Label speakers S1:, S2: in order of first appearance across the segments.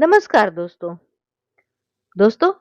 S1: नमस्कार दोस्तों। दोस्तों,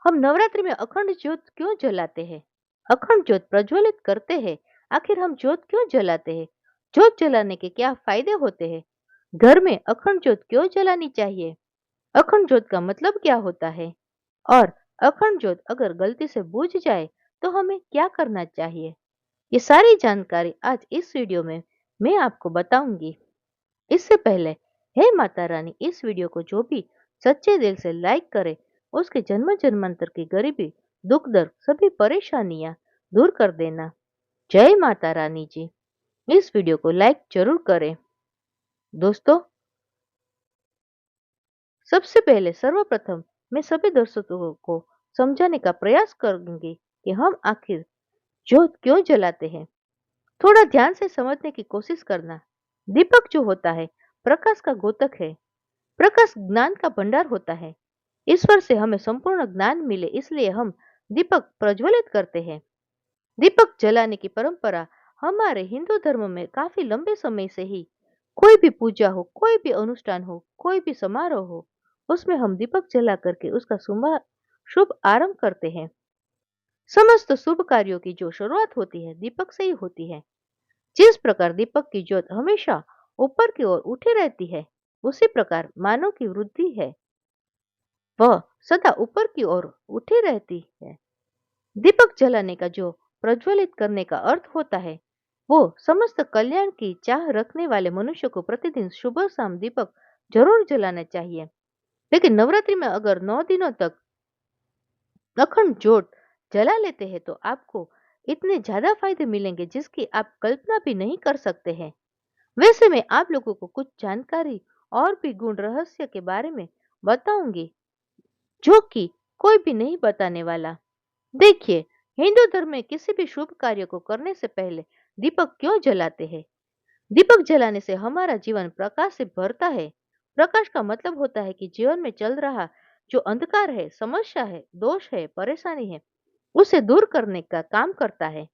S1: हम नवरात्रि में अखंड ज्योत क्यों जलाते हैं? अखंड ज्योत प्रज्वलित करते हैं। आखिर हम ज्योत क्यों जलाते हैं? ज्योत जलाने के क्या फायदे होते हैं? घर में अखंड ज्योत क्यों जलानी चाहिए? अखंड ज्योत का मतलब क्या होता है? और अखंड ज्योत अगर गलती से बुझ जाए तो हमें क्या करना चाहिए? ये सारी जानकारी आज इस वीडियो में मैं आपको बताऊंगी। इससे पहले, हे माता रानी, इस वीडियो को जो भी सच्चे दिल से लाइक करे उसके जन्म जन्मांतर की गरीबी, दुख दर्द, सभी परेशानियां दूर कर देना। जय माता रानी जी। इस वीडियो को लाइक जरूर करें। दोस्तों, सबसे पहले सर्वप्रथम मैं सभी दर्शकों को समझाने का प्रयास करूंगी कि हम आखिर ज्योत क्यों जलाते हैं। थोड़ा ध्यान से समझने की कोशिश करना। दीपक जो होता है, प्रकाश का गोतक है। प्रकाश ज्ञान का भंडार होता है। ईश्वर से हमें संपूर्ण ज्ञान मिले, इसलिए हम दीपक प्रज्वलित करते हैं। दीपक जलाने की परंपरा हमारे हिंदू धर्म में काफी लंबे समय से ही, कोई भी पूजा हो, कोई भी अनुष्ठान हो, कोई भी समारोह हो, उसमें हम दीपक जला करके उसका शुभ आरंभ करते हैं। समस्त शुभ कार्यों की जो शुरुआत होती है दीपक से ही होती है। जिस प्रकार दीपक की ज्योत हमेशा ऊपर की ओर उठी रहती है, उसी प्रकार मानव की वृद्धि है, वह सदा ऊपर की ओर उठी रहती है। दीपक जलाने का जो प्रज्वलित करने का अर्थ होता है, वो समस्त कल्याण की चाह रखने वाले मनुष्य को प्रतिदिन सुबह शाम दीपक जरूर जलाना चाहिए। लेकिन नवरात्रि में अगर 9 दिनों तक अखंड ज्योत जला लेते हैं तो आपको इतने ज्यादा फायदे मिलेंगे जिसकी आप कल्पना भी नहीं कर सकते हैं। वैसे मैं आप लोगों को कुछ जानकारी और भी गुण रहस्य के बारे में बताऊंगी, जो कि कोई भी नहीं बताने वाला। देखिए, हिंदू धर्म में किसी भी शुभ कार्य को करने से पहले दीपक क्यों जलाते हैं? दीपक जलाने से हमारा जीवन प्रकाश से भरता है। प्रकाश का मतलब होता है कि जीवन में चल रहा जो अंधकार है, समस्या है, दोष है, परेशानी है, उसे दूर करने का काम करता है।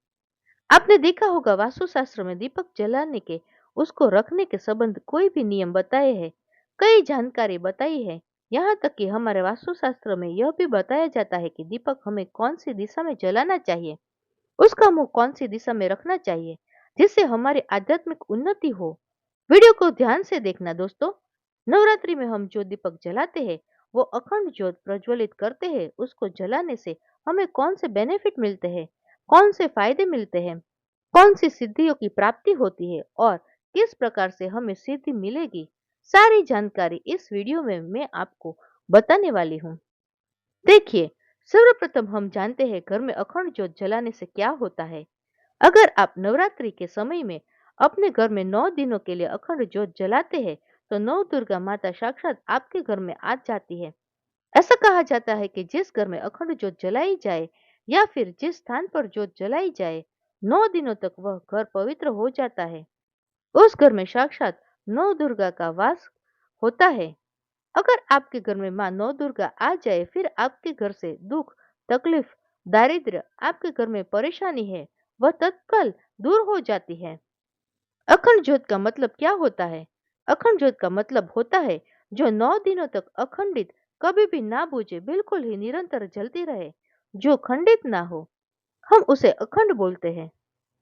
S1: आपने देखा होगा, वास्तुशास्त्र में दीपक जलाने के, उसको रखने के संबंध कोई भी नियम बताए हैं, कई जानकारी बताई है। यहाँ तक कि हमारे वास्तुशास्त्र में यह भी बताया जाता है कि दीपक हमें कौन सी दिशा में जलाना चाहिए, उसका मुंह कौन सी दिशा में रखना चाहिए, जिससे हमारी आध्यात्मिक उन्नति हो। वीडियो को ध्यान से देखना दोस्तों। नवरात्रि में हम जो दीपक जलाते हैं, वो अखंड ज्योत प्रज्वलित करते हैं। उसको जलाने से हमें कौन से बेनिफिट मिलते हैं, कौन से फायदे मिलते हैं, कौन सी सिद्धियों की प्राप्ति होती है और किस प्रकार से हमें सिद्धि मिलेगी, सारी जानकारी इस वीडियो में मैं आपको बताने वाली हूँ। देखिए, सर्वप्रथम हम जानते हैं घर में अखंड ज्योत जलाने से क्या होता है। अगर आप नवरात्रि के समय में अपने घर में 9 दिनों के लिए अखंड ज्योत जलाते हैं, तो नौ दुर्गा माता साक्षात आपके घर में आ जाती है। ऐसा कहा जाता है कि जिस घर में अखंड ज्योत जलाई जाए या फिर जिस स्थान पर ज्योत जलाई जाए, 9 दिनों तक वह घर पवित्र हो जाता है। उस घर में साक्षात नौ दुर्गा का वास होता है। अगर आपके घर में माँ नौ दुर्गा आ जाए, फिर आपके घर से दुख, तकलीफ, दारिद्र्य, आपके घर में परेशानी है, वह तत्काल दूर हो जाती है। अखंड ज्योत का मतलब क्या होता है? अखंड ज्योत का मतलब होता है जो 9 दिनों तक अखंडित, कभी भी ना बुझे, बिल्कुल ही निरंतर जलती रहे, जो खंडित ना हो, हम उसे अखंड बोलते हैं।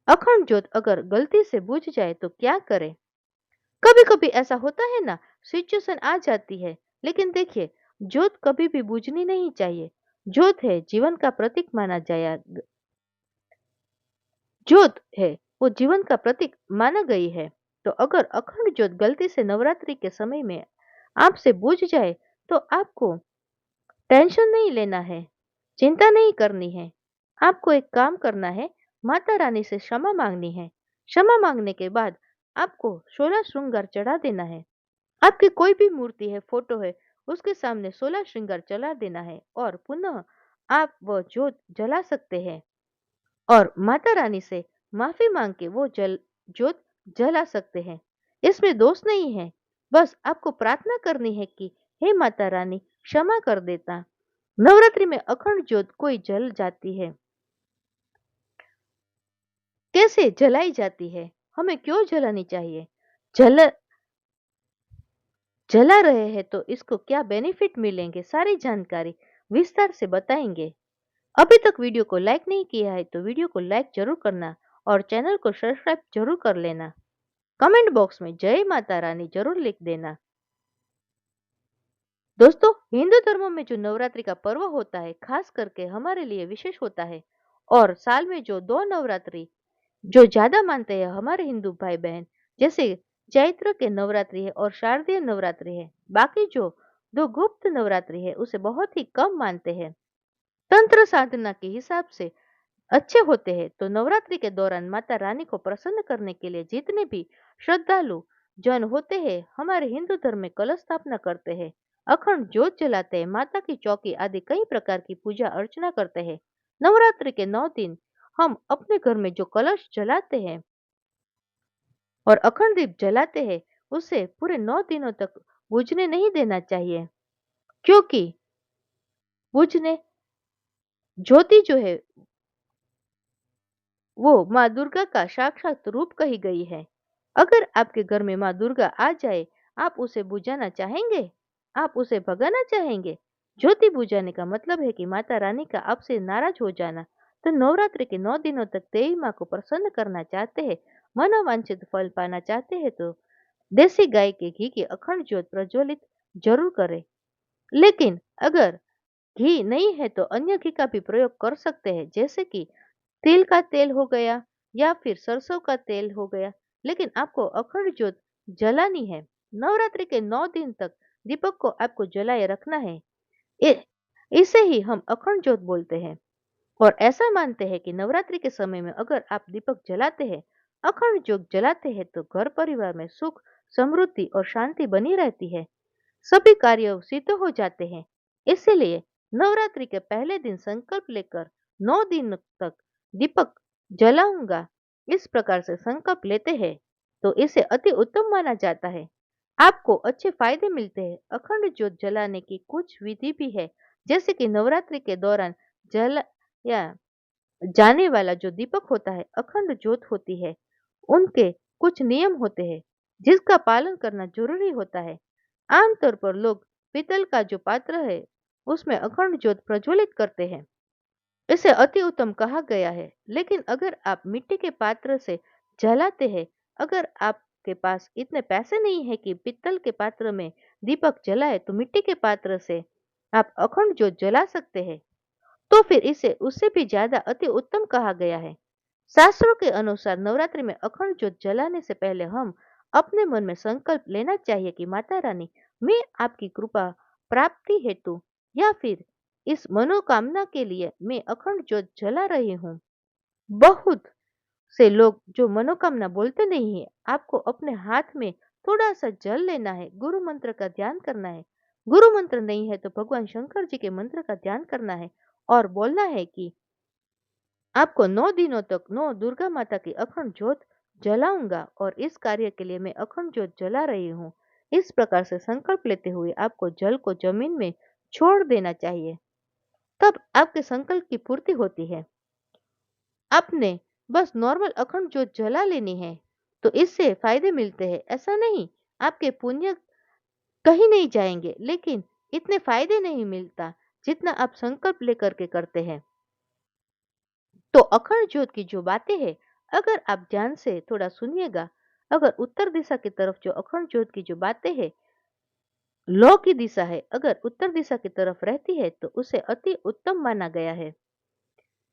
S1: अखंड ज्योत अगर गलती से बुझ जाए तो क्या करें? कभी कभी ऐसा होता है ना, सिचुएशन आ जाती है, लेकिन देखिए, ज्योत कभी भी बुझनी नहीं चाहिए। ज्योत है जीवन का प्रतीक माना जाया, ज्योत है वो जीवन का प्रतीक माना गई है। तो अगर अखंड ज्योत गलती से नवरात्रि के समय में आपसे बुझ जाए, तो आपको टेंशन नहीं लेना है, चिंता नहीं करनी है। आपको एक काम करना है, माता रानी से क्षमा मांगनी है। क्षमा मांगने के बाद आपको 16 श्रृंगार चढ़ा देना है। आपकी कोई भी मूर्ति है, फोटो है, उसके सामने 16 श्रृंगार चला देना है और पुनः आप वह ज्योत जला सकते हैं और माता रानी से माफी मांग के वो ज्योत जला सकते हैं। इसमें दोष नहीं है। बस आपको प्रार्थना करनी है कि हे माता रानी, क्षमा कर देता। नवरात्रि में अखंड ज्योत कोई जल जाती है, कैसे जलाई जाती है, हमें क्यों जलानी चाहिए? जल जला रहे हैं तो इसको क्या बेनिफिट मिलेंगे, सारी जानकारी विस्तार से बताएंगे। अभी तक वीडियो को लाइक नहीं किया है तो वीडियो को लाइक जरूर करना और चैनल को सब्सक्राइब जरूर कर लेना। कमेंट बॉक्स में जय माता रानी जरूर लिख देना। दोस्तों, हिंदू धर्म में जो नवरात्रि का पर्व होता है खास करके हमारे लिए विशेष होता है। और साल में जो दो नवरात्रि जो ज्यादा मानते हैं हमारे हिंदू भाई बहन, जैसे चैत्र के नवरात्रि है और शारदीय नवरात्रि है। बाकी जो दो गुप्त नवरात्रि है उसे बहुत ही कम मानते हैं। तंत्र साधना के हिसाब से अच्छे होते हैं। तो नवरात्रि के दौरान माता रानी को प्रसन्न करने के लिए जितने भी श्रद्धालु जन होते हैं हमारे हिंदू धर्म में कलश स्थापना करते हैं, अखंड ज्योत जलाते हैं, माता की चौकी आदि कई प्रकार की पूजा अर्चना करते हैं। नवरात्रि के 9 दिन हम अपने घर में जो कलश जलाते हैं और अखंड दीप जलाते हैं उसे पूरे 9 दिनों तक बुझने नहीं देना चाहिए, क्योंकि बुझने ज्योति जो है वो माँ दुर्गा का साक्षात रूप कही गई है। अगर आपके घर में माँ दुर्गा आ जाए, आप उसे बुझाना चाहेंगे? आप उसे भगाना चाहेंगे? ज्योति बुझाने का मतलब है कि माता रानी का आपसे नाराज हो जाना। तो नवरात्रि के 9 दिनों तक देवी माँ को प्रसन्न करना चाहते हैं, मनोवांछित फल पाना चाहते हैं तो देसी गाय के घी की अखंड ज्योत प्रज्वलित जरूर करें। लेकिन अगर घी नहीं है तो अन्य घी का भी प्रयोग कर सकते हैं, जैसे कि तिल का तेल हो गया या फिर सरसों का तेल हो गया। लेकिन आपको अखंड ज्योत जलानी है। नवरात्रि के 9 दिन तक दीपक को आपको जलाए रखना है। इ- इसे ही हम अखंड ज्योत बोलते हैं। और ऐसा मानते हैं कि नवरात्रि के समय में अगर आप दीपक जलाते हैं, अखंड ज्योत जलाते हैं तो घर परिवार में सुख, समृद्धि और शांति बनी रहती है। सभी कार्य सिद्ध हो जाते हैं। इसीलिए नवरात्रि के पहले दिन संकल्प लेकर 9 दिन तक दीपक जलाऊंगा, इस प्रकार से संकल्प लेते हैं तो इसे अति उत्तम माना जाता है। आपको अच्छे फायदे मिलते हैं। अखंड ज्योत जलाने की कुछ विधि भी है, जैसे कि नवरात्रि के दौरान जल या जाने वाला जो दीपक होता है, अखंड ज्योत होती है, उनके कुछ नियम होते हैं जिसका पालन करना जरूरी होता है। आमतौर पर लोग पीतल का जो पात्र है उसमें अखंड ज्योत प्रज्वलित करते हैं, इसे अति उत्तम कहा गया है। लेकिन अगर आप मिट्टी के पात्र से जलाते हैं, अगर आपके पास इतने पैसे नहीं है कि पित्तल के पात्र में दीपक जलाए, तो मिट्टी के पात्र से आप अखंड ज्योत जला सकते हैं। तो फिर इसे उससे भी ज्यादा अति उत्तम कहा गया है। शास्त्रों के अनुसार नवरात्रि में अखंड ज्योत जलाने से पहले हम अपने मन में संकल्प लेना चाहिए कि माता रानी, मैं आपकी कृपा प्राप्ति हेतु या फिर इस मनोकामना के लिए मैं अखंड ज्योत जला रही हूँ। बहुत से लोग जो मनोकामना बोलते नहीं है, आपको अपने हाथ में थोड़ा सा जल लेना है, गुरु मंत्र का ध्यान करना है। गुरु मंत्र नहीं है तो भगवान शंकर जी के मंत्र का ध्यान करना है और बोलना है कि आपको 9 दिनों तक 9 दुर्गा माता की अखंड ज्योत जलाऊंगा और इस कार्य के लिए मैं अखंड ज्योत जला रही हूँ। इस प्रकार से संकल्प लेते हुए आपको जल को जमीन में छोड़ देना चाहिए, तब आपके संकल्प की पूर्ति होती है। आपने बस नॉर्मल अखंड ज्योत जला लेनी है तो इससे फायदे मिलते हैं, ऐसा नहीं। आपके पुण्य कहीं नहीं जाएंगे, लेकिन इतने फायदे नहीं मिलता जितना आप संकल्प लेकर के करते हैं। तो अखंड ज्योत की जो बातें हैं, अगर आप ध्यान से थोड़ा सुनिएगा, अगर उत्तर दिशा की तरफ जो अखंड ज्योत की जो बातें हैं, लौ की दिशा है, अगर उत्तर दिशा की तरफ रहती है तो उसे अति उत्तम माना गया है।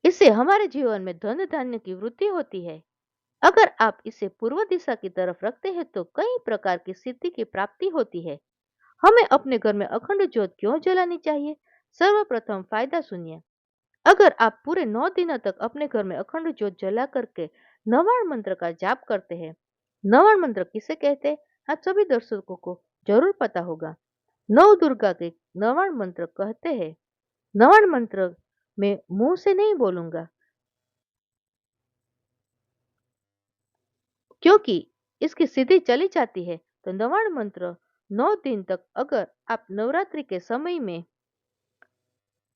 S1: इससे हमारे जीवन में धन धान्य की वृद्धि होती है। अगर आप इसे पूर्व दिशा की तरफ रखते हैं तो कई प्रकार की सिद्धि की प्राप्ति होती है। हमें अपने घर में अखंड ज्योत क्यों जलानी चाहिए? सर्वप्रथम फायदा सुनिए। अगर आप पूरे 9 दिनों तक अपने घर में अखंड ज्योत जला करके नवाण मंत्र का जाप करते हैं, नवाण मंत्र किसे कहते हैं आप सभी दर्शकों को जरूर पता होगा। नौ दुर्गा के नवाण मंत्र कहते हैं। नवाण मंत्र में मुंह से नहीं बोलूंगा, क्योंकि इसकी सिद्धि चली जाती है। तो नवाण मंत्र 9 दिन तक अगर आप नवरात्रि के समय में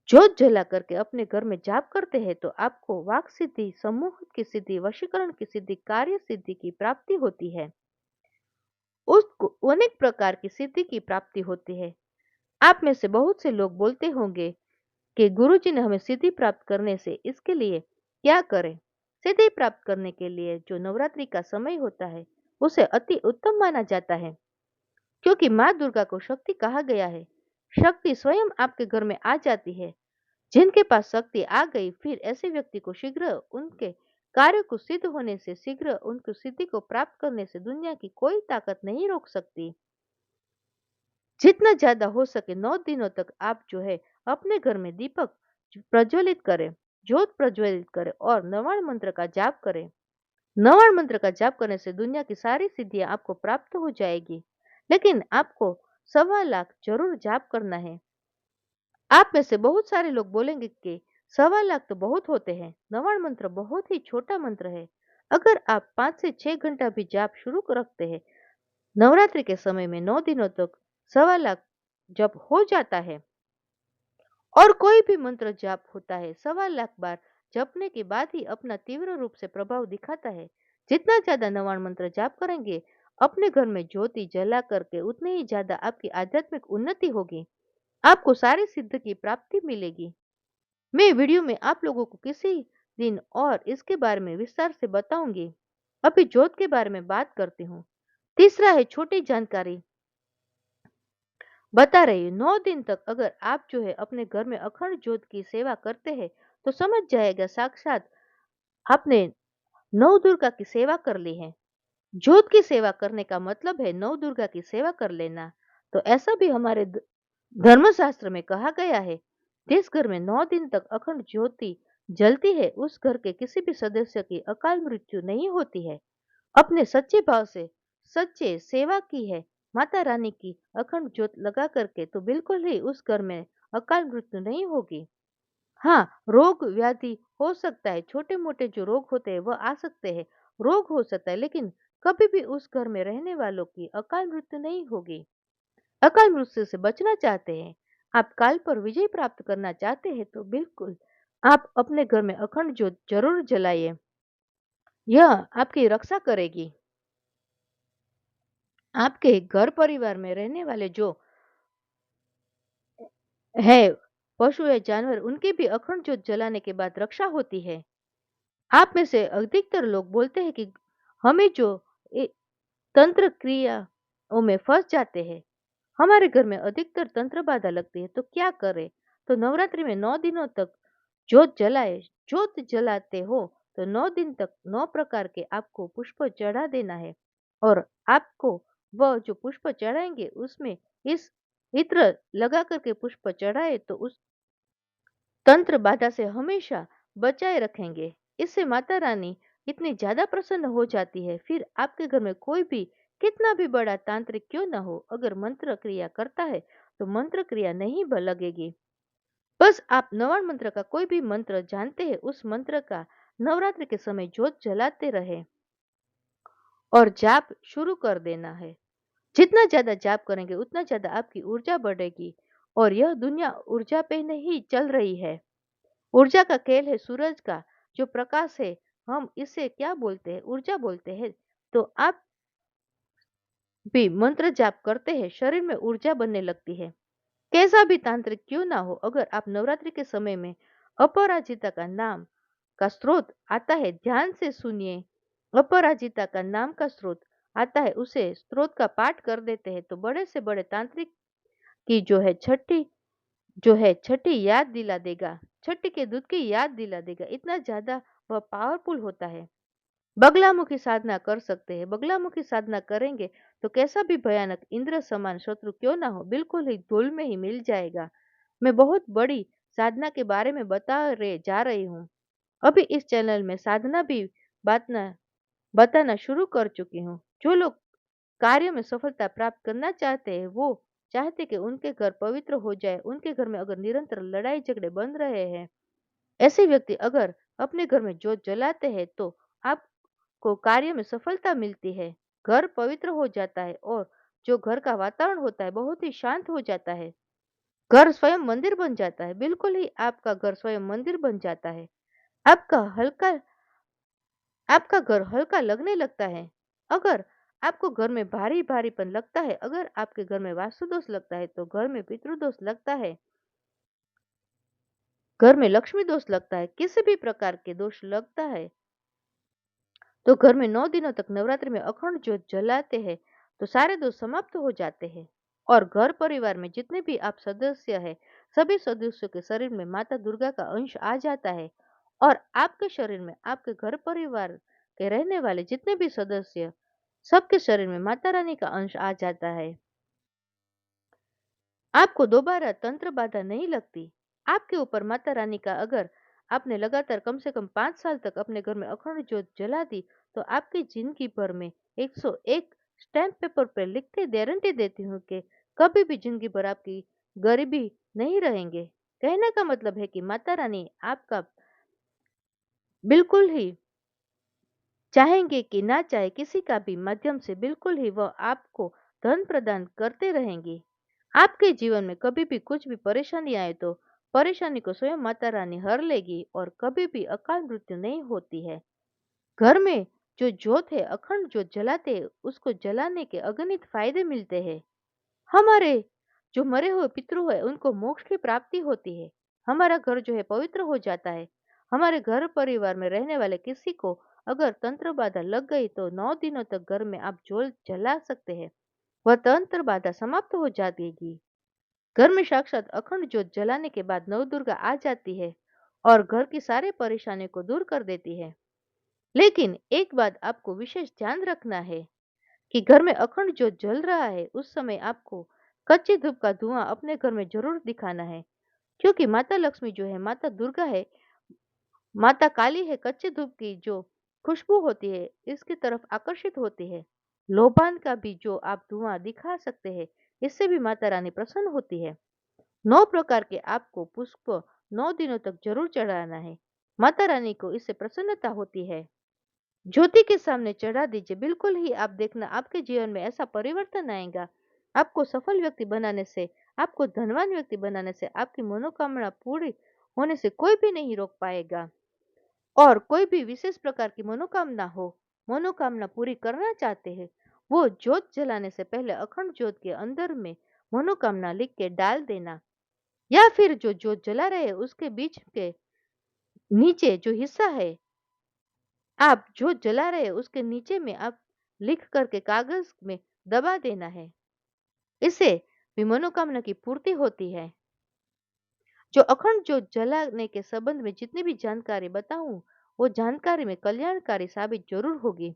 S1: ज्योत जला करके अपने घर में जाप करते हैं तो आपको वाक सिद्धि, सम्मोहन की सिद्धि, वशीकरण की सिद्धि, कार्य सिद्धि की प्राप्ति होती है। उसको अनेक प्रकार की सिद्धि की प्राप्ति होती है। आप में से बहुत से लोग बोलते होंगे कि गुरुजी ने हमें सिद्धि प्राप्त करने से इसके लिए क्या करें। सिद्धि प्राप्त करने के लिए जो नवरात्रि का समय होता है उसे अति उत्तम माना जाता है, क्योंकि माँ दुर्गा को शक्ति कहा गया है। शक्ति स्वयं आपके घर में आ जाती है। जिनके पास शक्ति आ गई, फिर ऐसे व्यक्ति को शीघ्र उनके कार्य को सिद्ध होने से, शीघ्र उनको सिद्धि को प्राप्त करने से दुनिया की कोई ताकत नहीं रोक सकती। जितना ज्यादा हो सके 9 दिनों तक आप जो है अपने घर में दीपक प्रज्वलित करें, ज्योत प्रज्वलित करें और नवाण मंत्र का जाप करें। नवाण मंत्र का जाप करने से दुनिया की सारी सिद्धियां आपको प्राप्त हो जाएगी। लेकिन आपको 1.25 लाख जरूर जाप करना है। आप में से बहुत सारे लोग बोलेंगे कि 1.25 लाख तो बहुत होते हैं, नवाण मंत्र बहुत ही छोटा मंत्र है। अगर आप 5 से 6 घंटा भी जाप शुरू रखते हैं नवरात्रि के समय में 9 दिनों तक, 1.25 लाख जप हो जाता है। और कोई भी मंत्र जाप होता है 1.25 लाख बार जपने के बाद ही अपना तीव्र रूप से प्रभाव दिखाता है। जितना ज्यादा नवाण मंत्र जाप करेंगे अपने घर में ज्योति जला करके, उतनी ही ज्यादा आपकी आध्यात्मिक उन्नति होगी। आपको सारी सिद्ध की प्राप्ति मिलेगी। मैं वीडियो में आप लोगों को किसी दिन और इसके बारे में विस्तार से बताऊंगी। अभी ज्योत के बारे में बात करती हूँ। तीसरा है छोटी जानकारी बता रही हूँ। 9 दिन तक अगर आप जो है अपने घर में अखंड ज्योत की सेवा करते हैं तो समझ जाएगा साक्षात आपने नौ दुर्गा की सेवा कर ली है। ज्योत की सेवा करने का मतलब है नौ दुर्गा की सेवा कर लेना। तो ऐसा भी हमारे धर्मशास्त्र में कहा गया है, जिस घर में 9 दिन तक अखंड ज्योति जलती है उस घर के किसी भी सदस्य की अकाल मृत्यु नहीं होती है। अपने सच्चे भाव से सच्चे सेवा की है माता रानी की अखंड ज्योत लगा करके, तो बिल्कुल ही उस घर में अकाल मृत्यु नहीं होगी। हाँ, रोग व्याधि हो सकता है, छोटे मोटे जो रोग होते हैं वह आ सकते हैं, रोग हो सकता है, लेकिन कभी भी उस घर में रहने वालों की अकाल मृत्यु नहीं होगी। अकाल मृत्यु से बचना चाहते हैं, आप काल पर विजय प्राप्त करना चाहते हैं, तो बिल्कुल आप अपने घर में अखंड ज्योत जरूर जलाइए। यह आपकी रक्षा करेगी। आपके घर परिवार में रहने वाले जो है पशु या जानवर, उनकी भी अखंड ज्योत जलाने के बाद रक्षा होती है। आप में से अधिकतर लोग बोलते हैं कि हमें जो ए- तंत्र क्रियाओं में फंस जाते हैं, हमारे घर में अधिकतर तंत्र बाधा लगती है, तो क्या करें। तो नवरात्रि में 9 दिनों तक ज्योत जलाए। ज्योत जलाते हो तो 9 दिन तक 9 प्रकार के आपको पुष्प चढ़ा देना है। और आपको वह जो पुष्प चढ़ाएंगे उसमें इस इत्र लगा करके पुष्प चढ़ाए तो उस तंत्र बाधा से हमेशा बचाए रखेंगे। इससे माता रानी इतनी ज्यादा प्रसन्न हो जाती है, फिर आपके घर में कोई भी कितना भी बड़ा तांत्रिक क्यों ना हो, अगर मंत्र क्रिया करता है तो मंत्र क्रिया नहीं लगेगी। बस आप नवाण मंत्र का कोई भी मंत्र जानते हैं, उस मंत्र का नवरात्रि के समय ज्योत जलाते रहे और जाप शुरू कर देना है। जितना ज्यादा जाप करेंगे उतना ज्यादा आपकी ऊर्जा बढ़ेगी। और यह दुनिया ऊर्जा पे नहीं चल रही है। ऊर्जा का खेल है सूरज का जो प्रकाश है, हम इसे क्या बोलते हैं, ऊर्जा बोलते हैं। तो आप भी मंत्र जाप करते हैं, शरीर में ऊर्जा बनने लगती है। कैसा भी तांत्रिक क्यों ना हो, अगर आप नवरात्रि के समय में अपराजिता का नाम का स्रोत आता है, ध्यान से सुनिए। अपराजिता का नाम का स्रोत आता है, उसे स्रोत का पाठ कर देते हैं तो बड़े से बड़े तांत्रिक की जो है छठी याद दिला देगा। छठी के दूध की याद दिला देगा। इतना ज्यादा वह पावरफुल होता है। बगलामुखी साधना कर सकते हैं। बगलामुखी साधना करेंगे तो कैसा भी भयानक इंद्र समान शत्रु क्यों ना हो, बिल्कुल ही धूल में ही मिल जाएगा। मैं बहुत बड़ी साधना के बारे में जा रही हूँ। अभी इस चैनल में साधना भी बातना बताना शुरू कर चुकी हूँ। जो लोग कार्य में सफलता प्राप्त करना चाहते हैं, वो चाहते कि उनके घर पवित्र हो जाए। उनके घर में अगर निरंतर लड़ाई झगड़े बन रहे हैं, ऐसे व्यक्ति अगर अपने घर में ज्योत जलाते हैं तो आपको कार्य में सफलता मिलती है, घर पवित्र हो जाता है और जो घर का वातावरण होता है बहुत ही शांत हो जाता है। घर स्वयं मंदिर बन जाता है। बिल्कुल ही आपका घर स्वयं मंदिर बन जाता है। आपका हल्का आपका घर हल्का लगने लगता है। अगर आपको घर में भारी भारीपन लगता है, अगर आपके घर में वास्तु दोष लगता है, तो घर में पितृदोष लगता है, घर में लक्ष्मी दोष लगता है, किसी भी प्रकार के दोष लगता है, तो घर में 9 दिनों तक नवरात्रि में अखंड ज्योत जलाते हैं, तो सारे दोष समाप्त हो जाते हैं। और घर परिवार में जितने भी आप सदस्य हैं, सभी सदस्यों के शरीर में माता दुर्गा का अंश आ जाता है। और आपके शरीर में, आपके घर परिवार के रहने वाले जितने भी सदस्य, सबके शरीर में माता रानी का अंश आ जाता है। आपको दोबारा तंत्र बाधा नहीं लगती। आपके ऊपर माता रानी का, अगर आपने लगातार कम से कम 5 साल तक अपने घर में अखंड ज्योत जला दी, तो आपकी जिंदगी भर में 101 स्टैम्प पेपर पर लिख के गारंटी देती हूँ कि कभी भी जिंदगी भर आपकी गरीबी नहीं रहेंगे। कहने का मतलब है कि माता रानी आपका बिल्कुल ही चाहेंगे कि ना चाहे, किसी का भी माध्यम से बिल्कुल ही वह आपको धन प्रदान करते रहेंगे। आपके जीवन में कभी भी कुछ भी परेशानी आए, तो परेशानी को स्वयं माता रानी हर लेगी और कभी भी अकाल मृत्यु नहीं होती है। घर में जो ज्योत है, अखंड ज्योत जलाते हैं, उसको जलाने के अगणित फायदे मिलते हैं। हमारे जो मरे हुए पितृ है, उनको मोक्ष की प्राप्ति होती है। हमारा घर जो है पवित्र हो जाता है। हमारे घर परिवार में रहने वाले किसी को अगर तंत्र बाधा लग गई, तो 9 दिनों तक घर में आप ज्योत जला सकते हैं, वह तंत्र बाधा समाप्त हो जाएगी। घर में साक्षात अखंड ज्योत जलाने के बाद नवदुर्गा आ जाती है और घर की सारी परेशानियों को दूर कर देती है। लेकिन एक बात आपको विशेष ध्यान रखना है कि घर में अखंड ज्योत जल रहा है, उस समय आपको कच्ची धूप का धुआं अपने घर में जरूर दिखाना है। क्योंकि माता लक्ष्मी जो है, माता दुर्गा है, माता काली है, कच्चे धूप की जो खुशबू होती है, इसकी तरफ आकर्षित होती है। लोबान का भी जो आप धुआं दिखा सकते हैं, इससे भी माता रानी प्रसन्न होती है। 9 प्रकार के आपको पुष्प 9 दिनों तक जरूर चढ़ाना है। माता रानी को इससे प्रसन्नता होती है। ज्योति के सामने चढ़ा दीजिए, बिल्कुल ही आप देखना आपके जीवन में ऐसा परिवर्तन आएगा। आपको सफल व्यक्ति बनाने से, आपको धनवान व्यक्ति बनाने से, आपकी मनोकामना पूरी होने से कोई भी नहीं रोक पाएगा। और कोई भी विशेष प्रकार की मनोकामना हो, मनोकामना पूरी करना चाहते हैं, वो ज्योत जलाने से पहले अखंड ज्योत के अंदर में मनोकामना लिख के डाल देना। या फिर जो ज्योत जला रहे हैं, उसके बीच के नीचे जो हिस्सा है, आप जो जला रहे हैं उसके नीचे में आप लिख करके कागज में दबा देना है। इससे भी मनोकामना की पूर्ति होती है। जो अखंड ज्योत जलाने के संबंध में जितनी भी जानकारी बताऊं, वो जानकारी में कल्याणकारी साबित जरूर होगी।